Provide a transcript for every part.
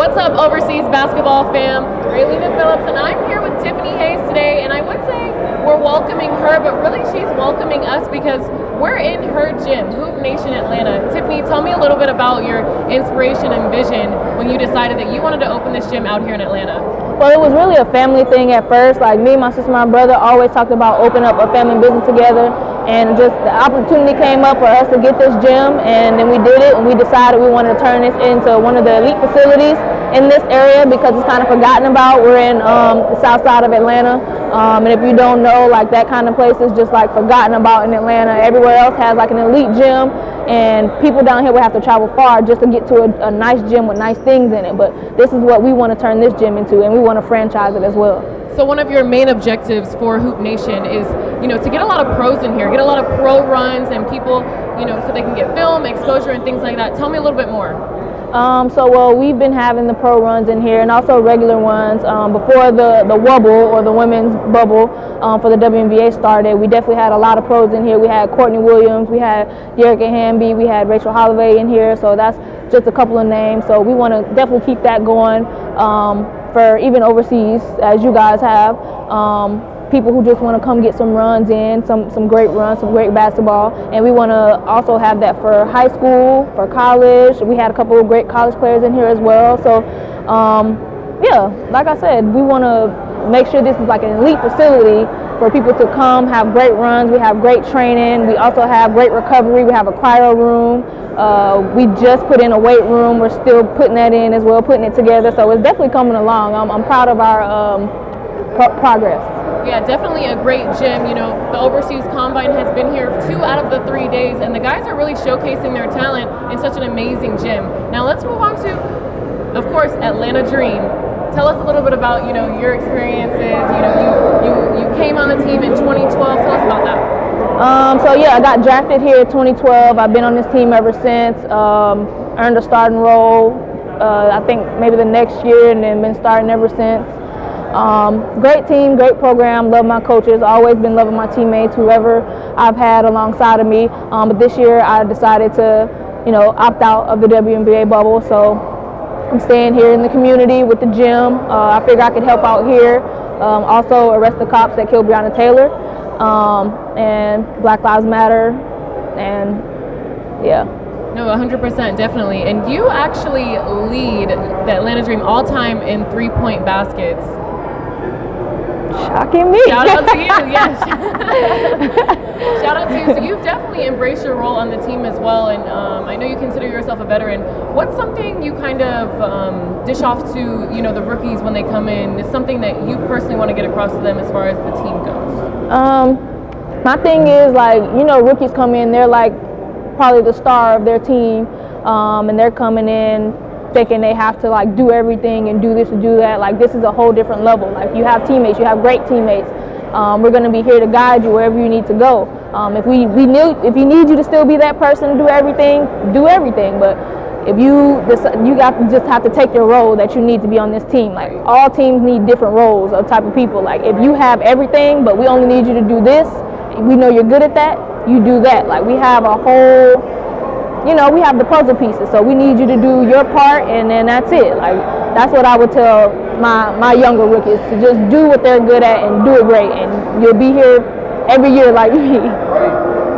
What's up, overseas basketball fam? Raylena Phillips, and I'm here with Tiffany Hayes today, and I would say we're welcoming her, but really she's welcoming us because we're in her gym, Hoop Nation Atlanta. Tiffany, tell me a little bit about your inspiration and vision when you decided that you wanted to open this gym out here in Atlanta. Well, it was really a family thing at first. Like me, my sister, my brother always talked about opening up a family business together, and just the opportunity came up for us to get this gym, and then we did it, and we decided we wanted to turn this into one of the elite facilities in this area because it's kind of forgotten about. We're in the south side of Atlanta, and if you don't know, like that kind of place is just like forgotten about in Atlanta. Everywhere else has like an elite gym, and people down here would have to travel far just to get to a nice gym with nice things in it. But this is what we want to turn this gym into, and we want to franchise it as well. So one of your main objectives for Hoop Nation is, to get a lot of pros in here, get a lot of pro runs and people, so they can get film, exposure, and things like that. Tell me a little bit more. Well, we've been having the pro runs in here and also regular ones. Before the Wubble or the women's bubble for the WNBA started, we definitely had a lot of pros in here. We had Courtney Williams, we had Yerika Hamby, we had Rachel Holloway in here, so that's just a couple of names. So we want to definitely keep that going for even overseas, as you guys have. People who just want to come get some runs in, some great runs, some great basketball. And we want to also have that for high school, for college. We had a couple of great college players in here as well. So, yeah, like I said, we want to make sure this is like an elite facility for people to come, have great runs. We have great training. We also have great recovery. We have a cryo room. We just put in a weight room. We're still putting that in as well, putting it together. So it's definitely coming along. I'm proud of our progress. Yeah, definitely a great gym. The Overseas Combine has been here 2 out of the 3 days, and the guys are really showcasing their talent in such an amazing gym. Now let's move on to, of course, Atlanta Dream. Tell us a little bit about, your experiences. You came on the team in 2012. Tell us about that. So yeah, I got drafted here in 2012. I've been on this team ever since. Earned a starting role, I think maybe the next year, and then been starting ever since. Great team, great program, love my coaches, always been loving my teammates, whoever I've had alongside of me. But this year I decided to, opt out of the WNBA bubble. So I'm staying here in the community with the gym. I figure I could help out here. Also arrest the cops that killed Breonna Taylor, and Black Lives Matter, and yeah. No, 100%, definitely. And you actually lead the Atlanta Dream all-time in three-point baskets. Shocking me. Shout out to you, yes. Shout out to you. So you've definitely embraced your role on the team as well, and I know you consider yourself a veteran. What's something you kind of dish off to, the rookies when they come in? Is something that you personally want to get across to them as far as the team goes? My thing is, rookies come in, they're like probably the star of their team, and they're coming in thinking they have to do everything and do this and do that. This is a whole different level. You have teammates, you have great teammates. We're going to be here to guide you wherever you need to go. If we need you to still be that person to do everything, do everything. But if you just have to take your role that you need to be on this team. All teams need different roles of type of people. If you have everything, but we only need you to do this, we know you're good at that, you do that. We have a whole, we have the puzzle pieces, so we need you to do your part, and then that's it. That's what I would tell my younger rookies, to just do what they're good at and do it great, and you'll be here every year like me.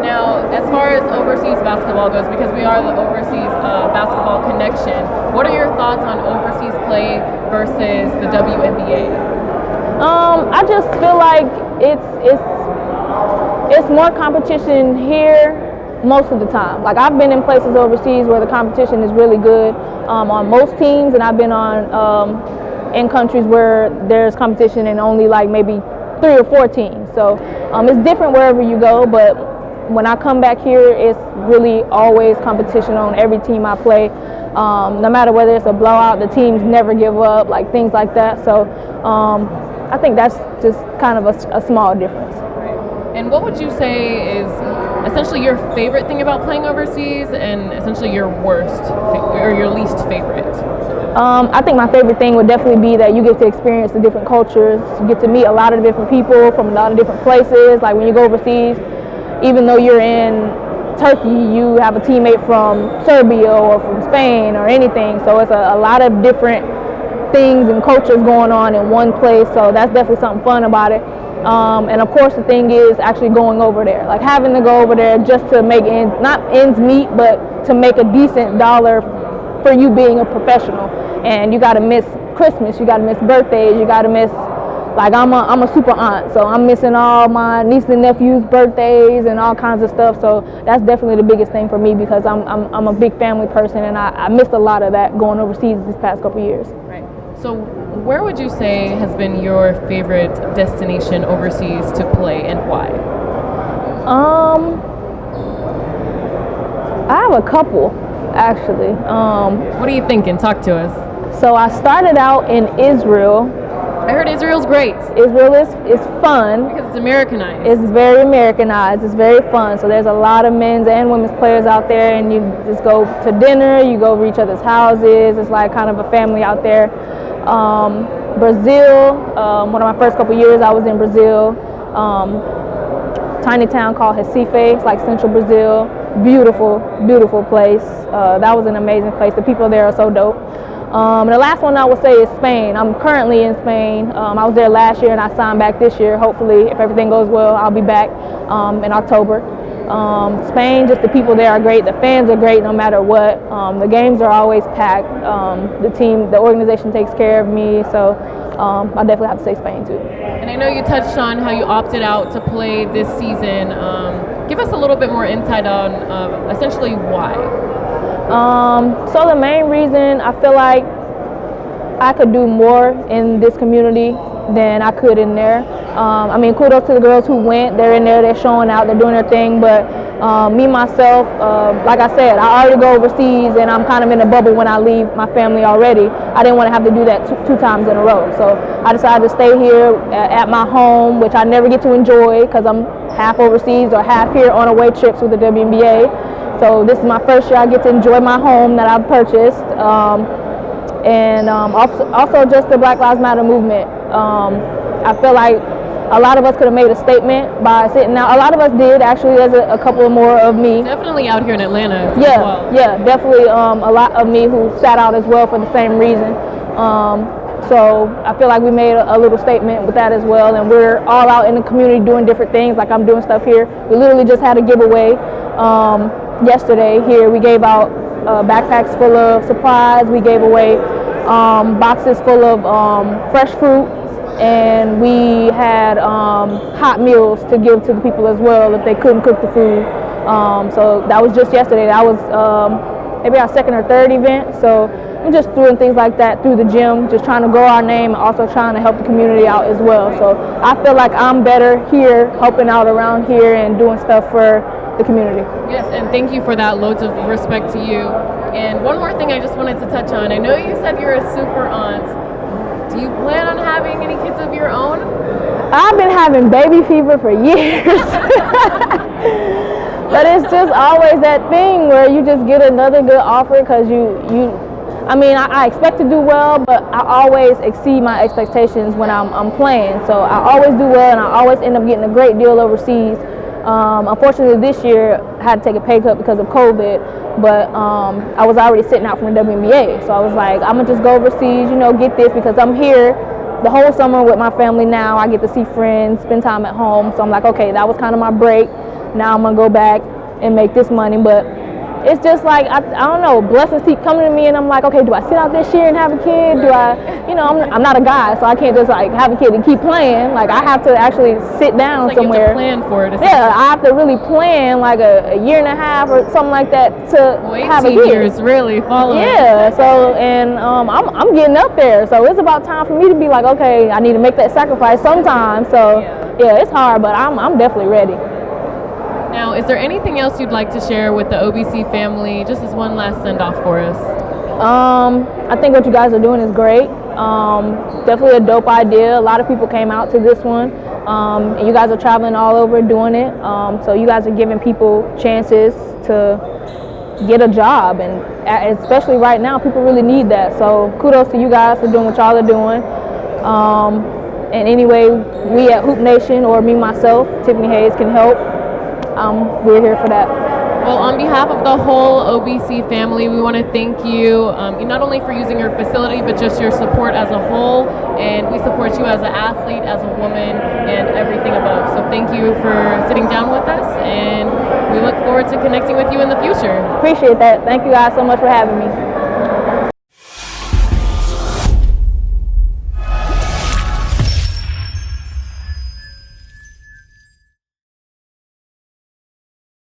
Now, as far as overseas basketball goes, because we are the Overseas Basketball Connection, what are your thoughts on overseas play versus the WNBA? I just feel like it's more competition here most of the time. I've been in places overseas where the competition is really good on most teams, and I've been on in countries where there's competition in only maybe 3 or 4 teams. So it's different wherever you go, but when I come back here, it's really always competition on every team I play. No matter whether it's a blowout, the teams never give up, things like that. So I think that's just kind of a small difference. And what would you say is essentially your favorite thing about playing overseas, and essentially your worst or your least favorite? I think my favorite thing would definitely be that you get to experience the different cultures. You get to meet a lot of different people from a lot of different places. When you go overseas, even though you're in Turkey, you have a teammate from Serbia or from Spain or anything. So it's a lot of different things and cultures going on in one place, so that's definitely something fun about it. And of course the thing is actually going over there, like having to go over there just to make not ends meet, but to make a decent dollar for you being a professional. And you got to miss Christmas, you got to miss birthdays, you got to miss, like I'm a super aunt, so I'm missing all my nieces and nephews' birthdays and all kinds of stuff. So that's definitely the biggest thing for me, because I'm a big family person, and I missed a lot of that going overseas these past couple years. Right. So where would you say has been your favorite destination overseas to play, and why? I have a couple, actually. What are you thinking? Talk to us. So I started out in Israel. I heard Israel's great. Israel is fun. Because it's Americanized. It's very Americanized. It's very fun. So there's a lot of men's and women's players out there, and you just go to dinner, you go over each other's houses. It's like kind of a family out there. Brazil, one of my first couple years I was in Brazil. Tiny town called Recife. It's like central Brazil. Beautiful, beautiful place. That was an amazing place. The people there are so dope. And the last one I would say is Spain. I'm currently in Spain. I was there last year and I signed back this year. Hopefully, if everything goes well, I'll be back in October. Spain, just the people there are great. The fans are great no matter what. The games are always packed. The organization takes care of me. So I definitely have to say Spain too. And I know you touched on how you opted out to play this season. Give us a little bit more insight on essentially why. So the main reason, I feel like I could do more in this community than I could in there. I mean, kudos to the girls who went. They're in there, they're showing out, they're doing their thing. But me, myself, like I said, I already go overseas and I'm kind of in a bubble when I leave my family already. I didn't want to have to do that two times in a row. So I decided to stay here at my home, which I never get to enjoy because I'm half overseas or half here on away trips with the WNBA. So this is my first year I get to enjoy my home that I've purchased. And also just the Black Lives Matter movement. I feel like a lot of us could have made a statement by sitting out. A lot of us did, actually. There's a couple more of me. Definitely out here in Atlanta. Yeah, as well. Yeah, definitely a lot of me who sat out as well for the same reason. So I feel like we made a little statement with that as well, and we're all out in the community doing different things. Like I'm doing stuff here. We literally just had a giveaway yesterday here. We gave out backpacks full of supplies. We gave away boxes full of fresh fruit, and we had hot meals to give to the people as well if they couldn't cook the food. So that was just yesterday. That was maybe our second or third event. So I'm just doing things like that through the gym, just trying to grow our name and also trying to help the community out as well. So I feel like I'm better here, helping out around here and doing stuff for the community. Yes, and thank you for that. Loads of respect to you. And one more thing I just wanted to touch on. I know you said you're a super aunt. Do you plan on having any kids of your own? I've been having baby fever for years. But it's just always that thing where you just get another good offer because I expect to do well, but I always exceed my expectations when I'm playing. So I always do well, and I always end up getting a great deal overseas. Unfortunately, this year I had to take a pay cut because of COVID, but I was already sitting out from the WNBA. So I was like, I'm going to just go overseas, get this, because I'm here the whole summer with my family now. I get to see friends, spend time at home. So I'm like, okay, that was kind of my break. Now I'm going to go back and make this money. But it's just like, I don't know, blessings keep coming to me, and I'm like, okay, do I sit out this year and have a kid? Do I, I'm not a guy, so I can't just like have a kid and keep playing. Like I have to actually sit down like somewhere. You have to plan for it. Yeah, I have to really plan like a year and a half or something like that to have a kid. 18 years really following. Yeah, so and I'm getting up there, so it's about time for me to be like, okay, I need to make that sacrifice sometime. So yeah, it's hard, but I'm definitely ready. Now, is there anything else you'd like to share with the OBC family, just as one last send-off for us? I think what you guys are doing is great. Definitely a dope idea. A lot of people came out to this one. And you guys are traveling all over doing it. So you guys are giving people chances to get a job. And especially right now, people really need that. So kudos to you guys for doing what y'all are doing. And anyway, we at Hoop Nation, or me, myself, Tiffany Hayes, can help. We're here for that. Well, on behalf of the whole OBC family, we want to thank you not only for using your facility, but just your support as a whole. And we support you as an athlete, as a woman, and everything above. So thank you for sitting down with us, and we look forward to connecting with you in the future. Appreciate that. Thank you guys so much for having me.